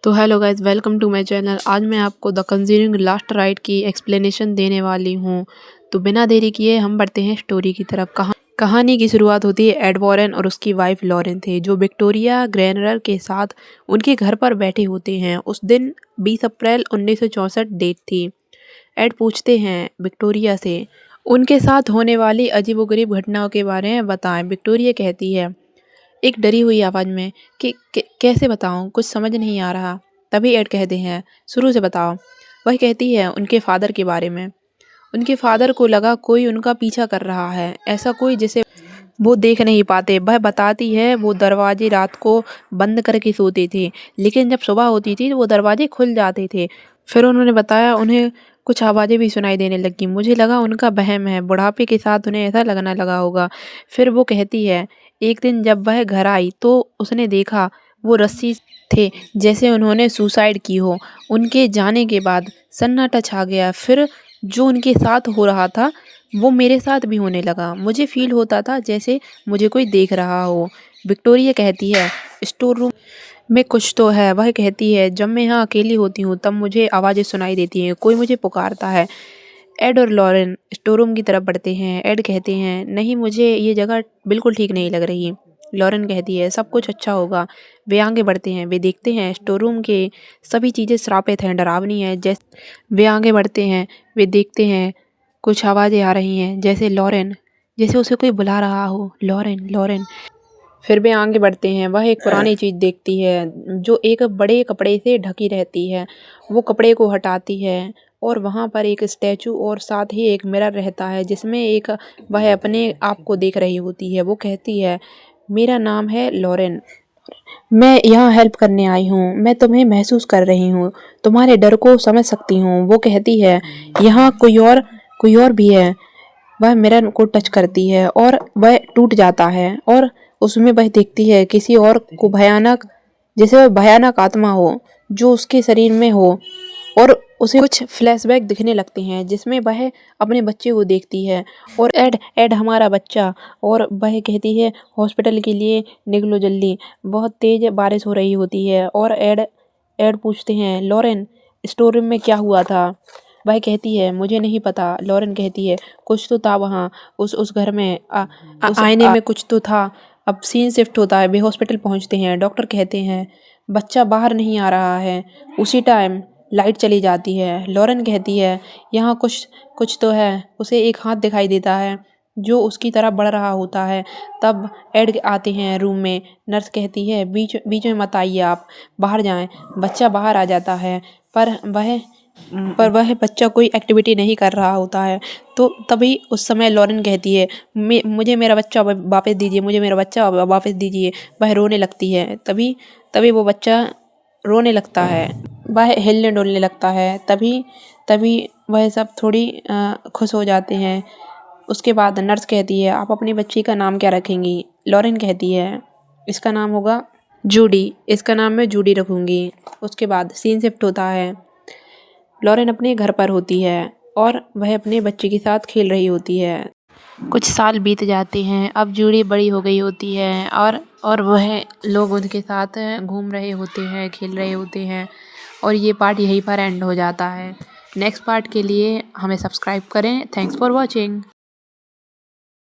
तो hello guys, welcome to my channel. आज मैं आपको द कंज्यूरिंग लास्ट राइड की एक्सप्लेनेशन देने वाली हूँ। तो बिना देरी किए हम बढ़ते हैं स्टोरी की तरफ। कहानी की शुरुआत होती है एड वॉरेन और उसकी वाइफ लॉरेन थे, जो विक्टोरिया ग्रेनर के साथ उनके घर पर बैठे होते हैं। उस दिन 20 अप्रैल 1964 डेट थी। एड पूछते हैं विक्टोरिया से उनके साथ होने वाली अजीबोगरीब घटनाओं के बारे में बताएं। विक्टोरिया कहती है एक डरी हुई आवाज़ में कि कैसे बताऊं, कुछ समझ नहीं आ रहा। तभी एड कहते हैं शुरू से बताओ। वह कहती है उनके फादर के बारे में। उनके फादर को लगा कोई उनका पीछा कर रहा है, ऐसा कोई जिसे वो देख नहीं पाते। वह बताती है वो दरवाजे रात को बंद करके सोते थे, लेकिन जब सुबह होती थी तो वो दरवाजे खुल जाते थे। फिर उन्होंने बताया उन्हें कुछ आवाज़ें भी सुनाई देने लगी। मुझे लगा उनका वहम है, बुढ़ापे के साथ उन्हें ऐसा लगने लगा होगा। फिर वो कहती है एक दिन जब वह घर आई तो उसने देखा वो रस्सी थे, जैसे उन्होंने सुसाइड की हो। उनके जाने के बाद सन्नाटा छा गया। फिर जो उनके साथ हो रहा था वो मेरे साथ भी होने लगा। मुझे फील होता था जैसे मुझे कोई देख रहा हो। विक्टोरिया कहती है स्टोर रूम में कुछ तो है। वह कहती है जब मैं यहाँ अकेली होती हूँ तब मुझे आवाज़ें सुनाई देती हैं, कोई मुझे पुकारता है। एड और लॉरेन स्टोर रूम की तरफ बढ़ते हैं। एड कहते हैं नहीं, मुझे ये जगह बिल्कुल ठीक नहीं लग रही। लॉरेन कहती है सब कुछ अच्छा होगा। वे आगे बढ़ते हैं। वे देखते हैं स्टोर रूम के सभी चीज़ें श्रापित हैं, डरावनी है। जैसे वे आगे बढ़ते हैं, वे देखते हैं कुछ आवाज़ें आ रही हैं, जैसे उसे कोई बुला रहा हो, लॉरेन लॉरेन। फिर वे आगे बढ़ते हैं। वह एक पुरानी चीज़ देखती है जो एक बड़े कपड़े से ढकी रहती है। वो कपड़े को हटाती है और वहाँ पर एक स्टैचू और साथ ही एक मिरर रहता है, जिसमें एक वह अपने आप को देख रही होती है। वो कहती है मेरा नाम है लॉरेन, मैं यहाँ हेल्प करने आई हूँ। मैं तुम्हें महसूस कर रही हूँ, तुम्हारे डर को समझ सकती हूँ। वो कहती है यहाँ कोई और भी है। वह मिरर को टच करती है और वह टूट जाता है और उसमें वह देखती है किसी और को, भयानक, जैसे वह भयानक आत्मा हो जो उसके शरीर में हो। और उसे कुछ फ्लैशबैक दिखने लगते हैं जिसमें वह अपने बच्चे को देखती है। और एड एड हमारा बच्चा। और वह कहती है हॉस्पिटल के लिए निकलो जल्दी, बहुत तेज बारिश हो रही होती है। और एड एड पूछते हैं लॉरेन स्टोर रूम में क्या हुआ था। वह कहती है मुझे नहीं पता। लॉरेन कहती है कुछ तो था वहाँ, उस घर में उस आईने में कुछ तो था। अब सीन शिफ्ट होता है। वे हॉस्पिटल पहुँचते हैं। डॉक्टर कहते हैं बच्चा बाहर नहीं आ रहा है। उसी टाइम लाइट चली जाती है। लॉरेन कहती है यहाँ कुछ कुछ तो है। उसे एक हाथ दिखाई देता है जो उसकी तरफ बढ़ रहा होता है। तब एड आते हैं रूम में। नर्स कहती है बीच बीच में मत आइए, आप बाहर जाएं। बच्चा बाहर आ जाता है पर वह बच्चा कोई एक्टिविटी नहीं कर रहा होता है। तो तभी उस समय लॉरेन कहती है मुझे मेरा बच्चा वापस दीजिए, मुझे मेरा बच्चा वापस दीजिए। वह रोने लगती है। तभी तभी वो बच्चा रोने लगता है, वह हिलने डुलने लगता है। तभी तभी वह सब थोड़ी खुश हो जाते हैं। उसके बाद नर्स कहती है आप अपनी बच्ची का नाम क्या रखेंगी। लॉरेन कहती है इसका नाम होगा जूडी, इसका नाम मैं जूडी रखूँगी। उसके बाद सीन शिफ्ट होता है। लॉरेन अपने घर पर होती है और वह अपने बच्चे के साथ खेल रही होती है। कुछ साल बीत जाते हैं। अब जूडी बड़ी हो गई होती है और वह लोग उनके साथ घूम रहे होते हैं, खेल रहे होते हैं। और ये पार्ट यहीं पर एंड हो जाता है। नेक्स्ट पार्ट के लिए हमें सब्सक्राइब करें। Thanks for watching.